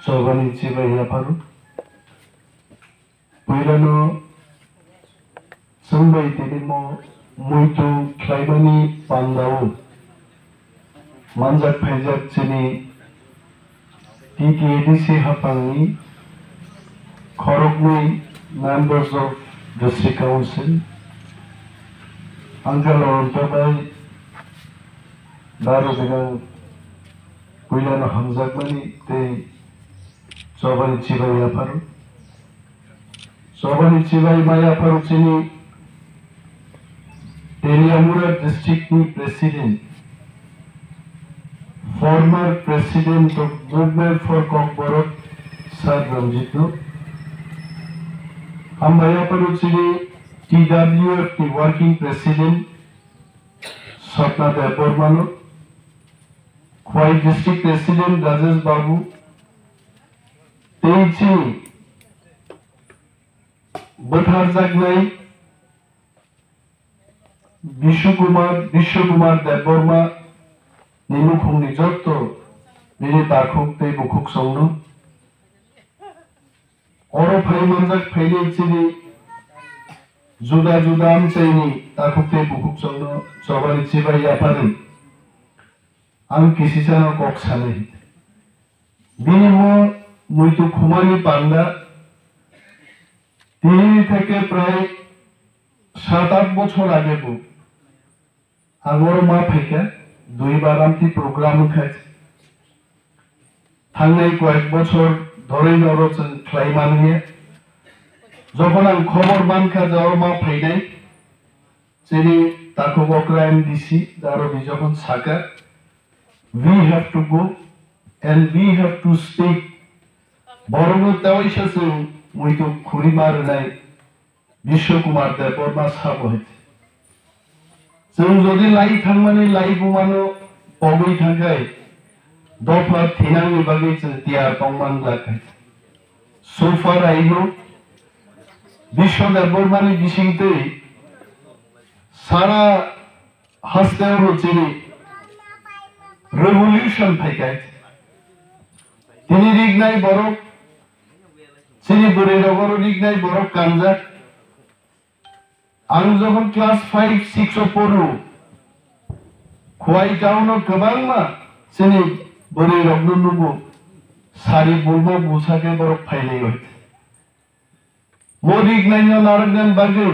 Sobani Chibai Yaparu Pirano Sambai Tinimo Muito Khlaima Panda Manjak Pajak Chini TKDC Hapangi Khlaima members of District Council Uncle Ontabai Daru Bilang Pirano Hamzakmani Te Sobani Chibai Yaparu Sobani Chibai Yaparu Chini Teliamura District President former President of Movement for Kokborok Sir Ramjito Yaparu Chini TWFT Working President Sapna Debbarmani Khwai District President Rajesh Babu Teichi Bathar Jagnai Kumar Debbarma Nimu Khungni Jotto Nini Takhuk Te Bukhuk Songno Oro Phai Manjak Phaile Chini Juda Am Chaini Takhuk Te Bukhuk Songno Sobani Chibai Yaparu Ang Kisisano Kok Sane Binimo Muito Kumari Panda তিনি থেকে প্রায় 7-8 বছর আগে আগর মা ফেকা দুইবার Amati programme উঠাইছে থাঙ্গাই কয়েক বছর ধরে নরচন খ্লাইমা নিয়ে যখন আম খবর বানখা যাওয়ার মা ফাইনাই চিনি তাকো বকরাইম দিছি যারো যখন সাকা we have to go and we have to speak বরং তাওইসা Muito Kumar Biswa Kumar Debbarma Saboi. So যদি লাই থাকমানে লাই বুমানো পগই থাকায় দফা থিনাঙ্গি বাগে তিয়া তংমান লাগায় so far I know Biswa Debbarmani বিশিংতে সারা হাসতে হচ্ছে রেভলিউশন ফাইকায় তিনি রিগনাই বড় Sini Burenogoro Rignai Borok Kanja Anjohon class 5-6 of Poru Khwai town of Kabangma Sini Burenognugu Sari Bulma Busake Borok Phaile More Rignai Naragan Bagay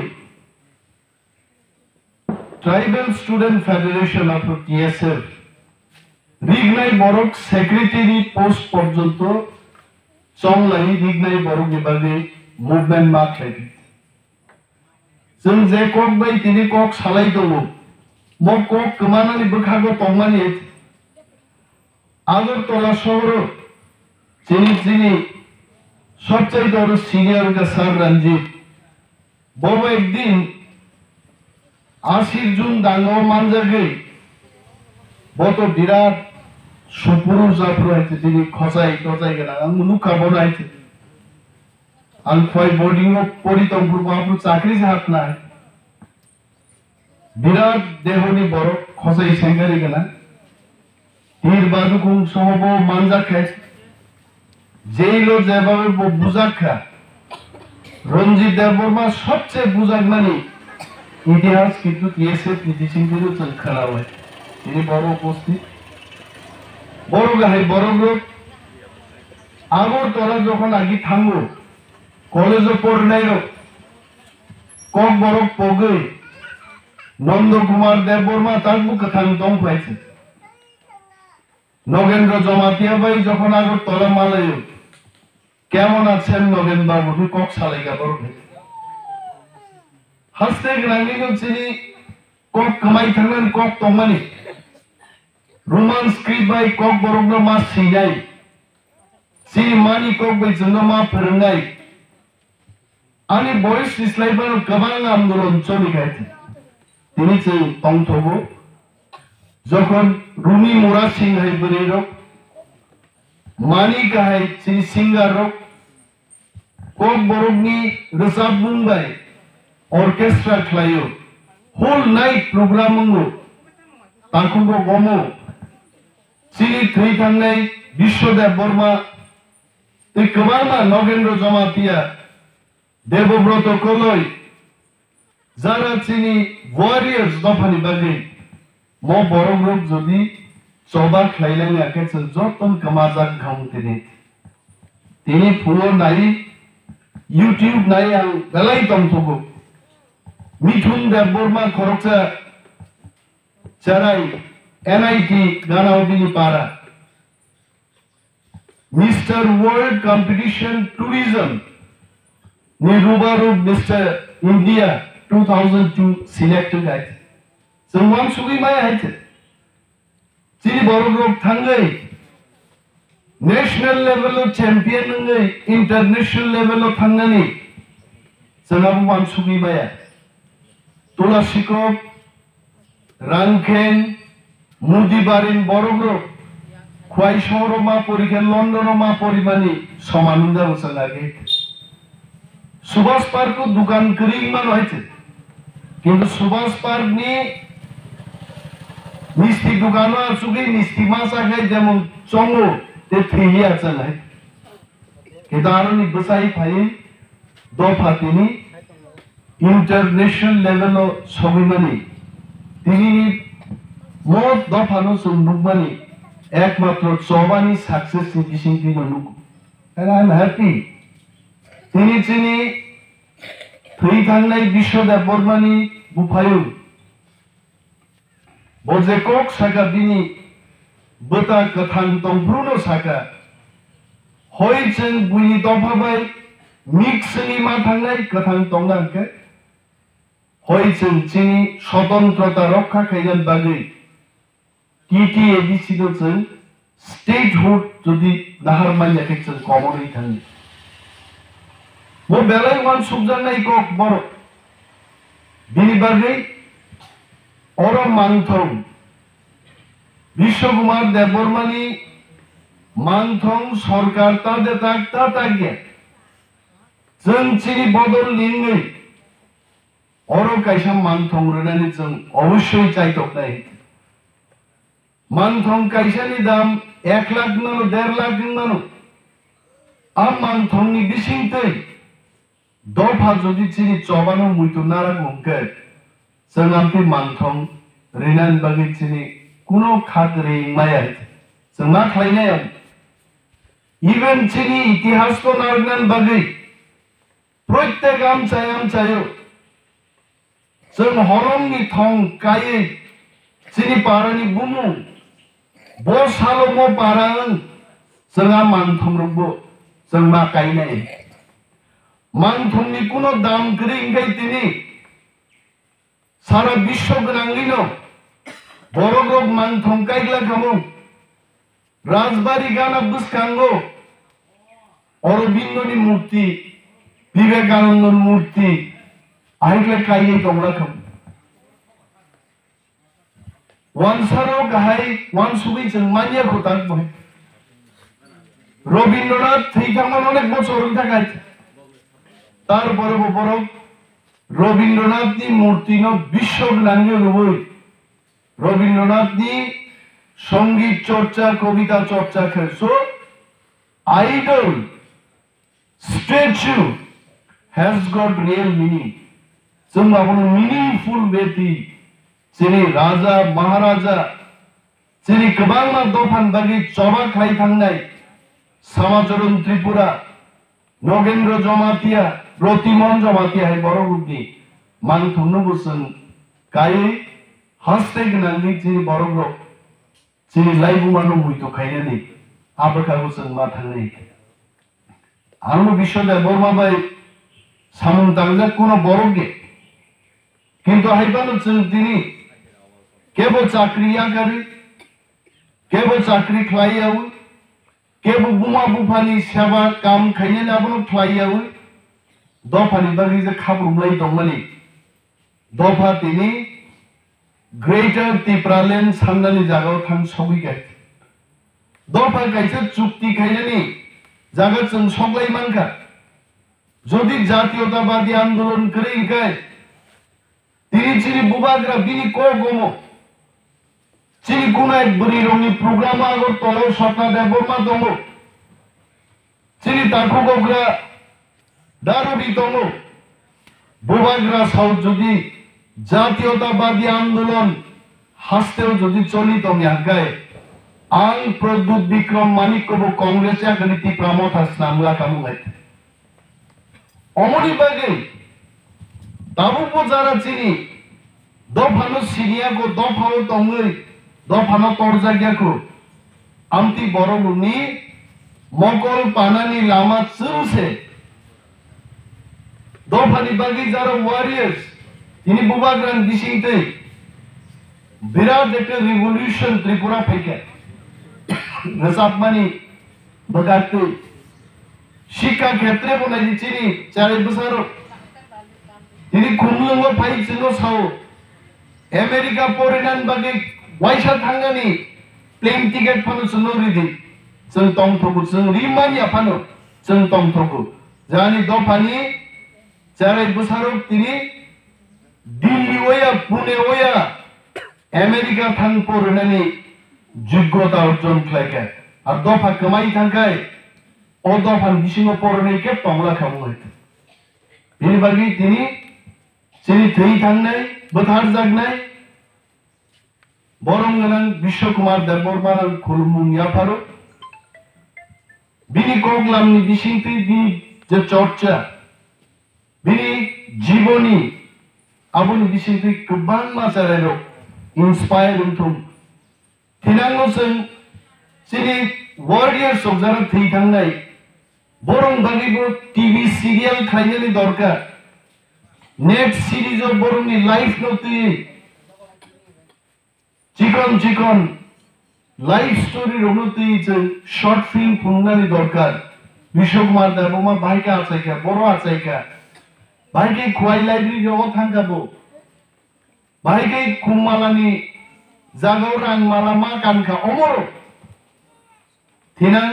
Tribal Student Federation of TSF Rignai Borok Secretary Post Porjonto Songlai Rignai Borok Ibage movement mark like Some Zakok by Tinikok Salaitomo Mokok Kumanani Bukhago Tomani Other Tola Soro Chini Sopchai or senior Gasar Ranjit Boba Din Asir Jun Dango Manjage Boto Dirat Supuru Zapro আছে তিনি খসাই খসাই গেল আমি খাবো না আছে আমি কই boarding of পরিতম পূর্ব আপু চাকরি হাত না বিরাট দেহনি বড় খসাই সেঙ্গারি গেল তীর বাদুকুম সহব মানজা খায় যেই লো যেভাবে বুঝাখা রঞ্জিত দেববর্মা সবচেয়ে বুঝাক মানে ইতিহাস কিন্তু টিএসএফ নীতিশিংহেরও খেলা হয় তিনি বড় উপস্থিত বড় গাহে বড় লোক আগর তোরা যখন আগি থাঙ্গো কলেজে পড়নাই কক বড় পগে নন্দ কুমার দেববর্মা তার মুখে থাং দম পাইছে নগেন্দ্র জমাতিয়া ভাই যখন আগর তোলা মালাই কেমন আছেন নগেন্দ্র বাবু কক সালাইগা বড় হাসতে গ্রাঙ্গি চিনি কক কামাই থাকলেন cock তমানি Roman script by Kok Borogno Mas Sinai. See money Kok by Zunama Perangai. Ani boys is like a Kabang Amdolon Choligati. Tinitze Tong Togo. Zokon Rumi Mura Singh Hyberero. Mani Kahai Singer Rock. Kok Borogni Resab Mumbai. Orchestra Klayo. Whole night program Tankungo Gomo. Sini Three Tangai Biswa Debbarma তুই কমারমা নগেন্দ্র জমাতিয়া দেবব্রত কলই যারা চিনি warriors দফানি বাগै ম বড় group যদি চবা খ্লাইলানি আকেছে যতন কমাজাক ঘাম তিনি ফুলো নাই ইউটিউব নাই আং বেলাই দমথগো মিঠুন দেববর্মা খরচা চারাই এনআইটি গানাউদিনি পারা মিস্টার ওয়ার্ল্ড কম্পিটিশন ট্যুরিজম নিরুবারুব মিস্টার ইন্ডিয়া 2002 সিলেক্টেড আছে जों सुगी माय आइते चिनि बर ग्रुप थांगै नेशनल लेवल चैंपियन नंगै इंटरनेशनल लेवल थांनानै जोंहाबो मान सुगी माया तुलासिकप रांखें मुदिबारिन बर ग्रुप खवाई शहरमा परीक्षा लंडनमा परिमानि समानुंदा बसालागे सुभाष पार्क को दुकान करिं मान आइते किंतु सुभाष पार्क नि मिस्टी दुकान सुगी मिस्टी मासा गई जेमन चंगो ते थेहिया चलाय केदारनि बसाई फाइ दफातिनि इंटरनेशनल लेवल सबिमानि तिनि मोट दफानो सुनुबानि एकमात्र चबानि सक्सेस सिटिसिं तिनो नुक एंड आई एम हैप्पी तिनि चिनि थै थांनाय विश्व देबबर्मानि बुफायु बजेकक सागा बिनि बता कथां दंफ्रुनो सागा हय जों बुनि दफाबाय मिक्सनि मा थांनाय कथां दंनांके हय जों चिनि स्वतंत्रता रक्षा खायगोन बागै टीटीएडीसी जों स्टेटहुड जुदि नाहार मान्याखै जों कमनै थाङो मो बेलाय मान सुबजानाय कक बर बिनि बागै और मानथं विश्वकुमार देबबर्मानि मानथं सरकार तादे ताकता तागे जों चिनि बदल लिंगै और कायसा मानथं रनानि जों अवश्य चाइतकनाय मानथं कायसानि दाम 1 लाख नानो 1.5 लाख नानो आ मानथंनि बिसिंतै दफा जदि चिनि चबानो मुइतो नारा गंके जोंहामपि मानथं रिनान बागै चिनि कुनो खागरे माया जों मा खालायनायाव इवेन चिनि इतिहास तो नारनान बागै प्रत्येक आमचायो जों हरमनि थं कायै चिनि पारानि बुमु बसालमो पारां जोंहा मानथं रबो जों मा कायनाय मानथंनि कुनो दाम गैयै तिनि सारा विश्व गनांगिनो बरग्रब मानथं कायग्ला खामो राजबारी गाना बुसखांगो अरबिंदनि मूर्ति विवेकानंदनि मूर्ति आइग्ला कायै दंला खाम वानसारो गाहाय वानसुगै जों मानिया खोतां बय रबीन्द्रनाथ थैखांनानै अनेक बছरनि थाखाय तार बर रबीन्द्रनाथनि मूर्तिनो विश्व गनांगि लुबै रबीन्द्रनाथनि संगीत चर्चा कविता चर्चा खेसो idol statue has got real meaning जों माबनो मीनिंगफुल बेति जेरै राजा महाराजा जेरै गोबां मा दफान बागै चबा खाय थांनाय समाचरण त्रिपुरा नगेन्द्र जमातिया प्रतिमन जमातिया है बरगुदनि मानथंनो बोसोन गायै हास्ते गनांगि जेरै बरग्रब जेरै लाइबुमानो मुइतो खायनानै आबखागो जों मा थांनाय आंबो विश्व देबबर्मा बाय सामुं तांजा कोनो बरगे किंतु हाइबानो जों दिनै केवल चाकरिया करी केवल चाकरी खालायाव केवल बुमा बुफानि सेवा काम खायनानै आबनो खालायाव दफानि बागै जे खाब्रुमलाय दंमानि दफा तिनि ग्रेटर त्रिपुरालेण्ड साननानि जागायाव थां सौहैगोन दफा गायसे चुक्ति खायनानै जागा जों सग्लाय मानखा जदि जातीयतावादी आंदोलन करेंखाय तिनि चिनि बुबाग्रा बिनि को गमो चिनि कुनाय बुरि रंनि प्रग्राम आगर तलाव सपना Debbarma दंगो Sini taku gogra daruri tongo bobagra saut jodi জাতীয়তাবাদী আন্দোলন হাসতেও যদি চলি তুমি আগায় আং প্রদ্যুৎ বিক্রম মানিক কব কংগ্রেসে আগনীতি প্রামত হাসনামলা কামু গাইতে অমরি বাগে তাবুকো যারা চিনি দফানো সিনিয়াকো দফাও তঙ্গই দফানো তরজাগিয়াকো আমতি বরগুনি মকল পানানি লামা চুলছে দফানি বাগে যারা ওয়ারিয়ার্স তিনি বুবাগ্রান দিশিংতে বিরাট একটা রিভলিউশন ত্রিপুরা থেকে রসাবমানি বগাতে শিক্ষা ক্ষেত্রে বনাই চিনি 4 বছর তিনি কুমলঙ্গ ফাইছিলো সাও আমেরিকা পরিনান বাগে ওয়াইসা থাঙ্গানি প্লেন টিকেট ফানো সুনরিদি जों तंथखौ जों रिमानिया फानो जों तंथखौ जानि दफानि 4 बोसोराव তিনি दिल्ली ओया पुणे ओया अमेरिका थांग परायनानै योग्यता अर्जन खालायखा आरो दफा कमाई थांखाय अ दफानि बिसिङाव परायनायखे पांला खालामो बेनि बागै তিনি जोंनि थै थांनाय बोथार जागनाय बरं गोनां बिश्व कुमार देबबर्मा खुलुमुंया फारो बिनि कग्लामनि बिसिंथै बिनि जे चर्चा बिनि जीवनी आबुनि बिसिंथै गोबां मानसियानो इन्सपायर उन्थुम थिनांगौ जों जोंनि वारियार्स अफ जारा थै थांनाय बरं बागैबो टीवी सीरियल खायनायनि दरकार नेट सीरीज अफ बरंनि लाइफ नोतै चिकन चिकन लाइफ स्टोरी रनोतै जों शॉर्ट फिल्म खुंनायनि दरकार बिश्व कुमार देबबर्मा बाहायका आचायका बर' आचायका बाहायके खुवाई लाइब्रेरी जगह थांगाबो बाहायके कुमालानि जागाव रां माला मा कानखा अमर थिनां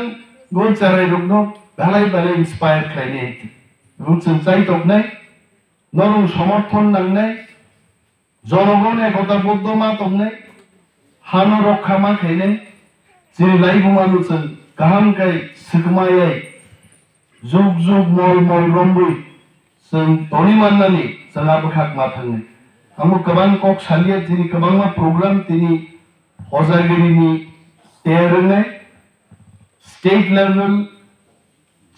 गो चाराय रुगनो बालाय बालाय इन्सपायर खायने रुचन चाइ तकनाय नरम समर्थन नांनाय जनगण एकताबद्ध मा तकनाय हानो रक्षा मा खायनाय जेरै लाइबुमानु जों गाहामखाय सिगमायै जुग जुग मल मल रंबै जों तनिमाननानि जों आबखाक मा थाङो आंबो गोबां कक सालिया दिनै गोबां मा प्रग्राम दिनै हजागिरिनि तेरनाय स्टेट लेवल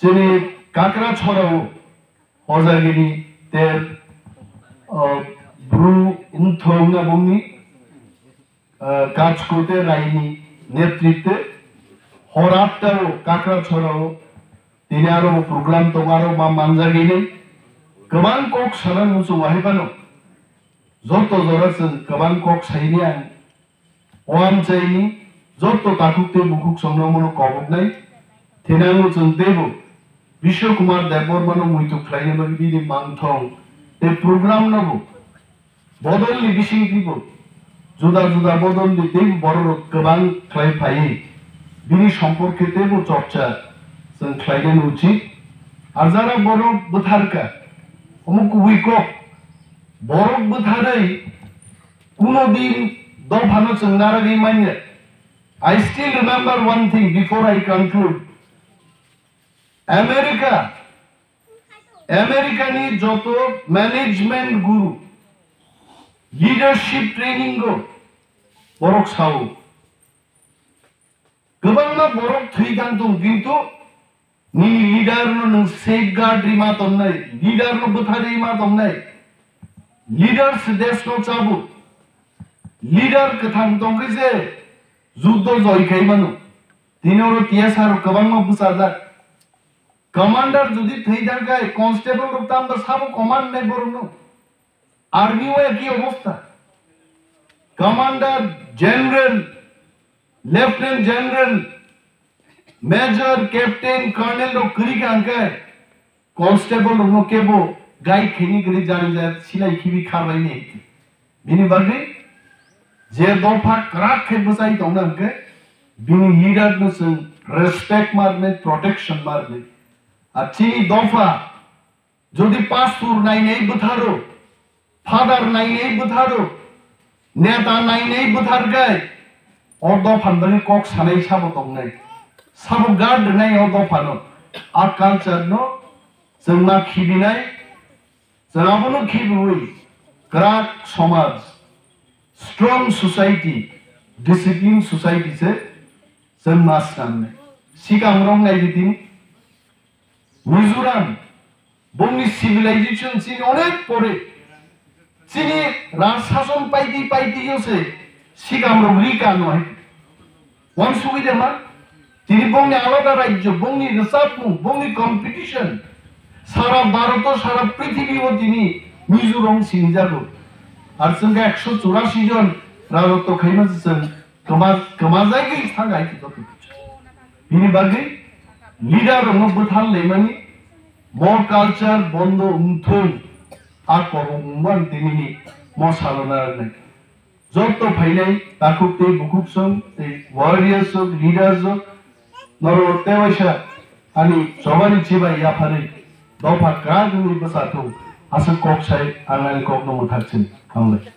जोंनि काकराछराव हजागिरि तेर ब्रु उन्थौना बुंनि काजकोटे रायनि नेतृत्व हरात्ताव काकराछराव दिनै आरो प्रग्राम दं आरो मा मानजागिरि गोबां कक सारा मुसु वाहिबानो जत्तो जरासों गोबां कक साइनि आं ओआम चाइनि जत्तो ताकुकते बुकुक संग्रामनो कबनाय थेनांगो जों देबो बिश्व कुमार देबबर्मानो मुइतु ख्लायनो बायदि मांथं बे प्रग्राम नबो बदलनि बिसिंथिबो जुदा जुदा बदलनि दै बर' गोबां ख्लायफायो बिनि सम्पर्केतेबो चर्चा जों ख्लायनो उचित आरो जारा बर' बोथारका अमुक उइकक बर' बोथारै कुनो दिन दफानो जों नारागै माने I still remember one thing before I conclude. American joto management guru, leadership training go, borok sao. Gobanna borok three gantung gintu, ni leader no nung safeguard rima tomnai, leader no buthari rima tomnai, leaders des no chabu, leader kathang tongkise. যুদ্ধ জয় খাইমানো তিনoro TSR কবাংমা বুসাজাক commander যদি থৈ থাকায় constable রক্তাম তো সব command নাই বরনো army ওয়ে কি অবস্থা commander general lieutenant general major captain colonel रो करी कांकाय कनस्टेबल नो केबो गाय खेनि गरि जानि जा सिलाय खिबि खारबाय ने बिनि बागै जे दफा क्राक के बसाई तो ना के बिनी लीडर न जों रेस्पेक्ट मारने प्रोटेक्शन मारने अच्छी दफा जदि पासपुर नायनै बुथारो फादर नायनै बुथारो नेता नायनै बुथारगाय और दफान बनि कक सानै साबो दंनै साबो गार्ड नाय और दफानो आ कल्चर नो जोंना खिबिनाय जोंहाबोनो खिबुई ग्राक समाज स्ट्रंग सोसाइटी डिसिप्लिन सोसाइटी से जों मास नांनाय सिगांराव नायदिन मिजोराम बंनि सिविलाइजेशन सिन अनेक परे सिनि राजशासन पाइदि पाइदियोसे सिगांराव रिका नय वन सुबिदामा दिनै बंनि आलादा राज्य बंनि रिसार्च बंनि कम्पिटिशन सारा भारत सारा पृथिवीआव दिनै मिजोराम सिंजागौ आरो जों 184 जन राजत्व खायमा जों गोमाजायगै थांगाय बिनि बागै लिडार रंनो बोथान लेमानि मर कालचार बन्द उमथों आ करममान दिनै मसालनारनाय जत्तो फाइनाय ताकुते बुकुपसं वारियर्स लीडर्स नरो तेवाइसा अनि सबानि चिबाय याफारि दफा गागुनि बसाथौ आसा कक्साय आंगानि कक्नो मोथारसिन खांलाय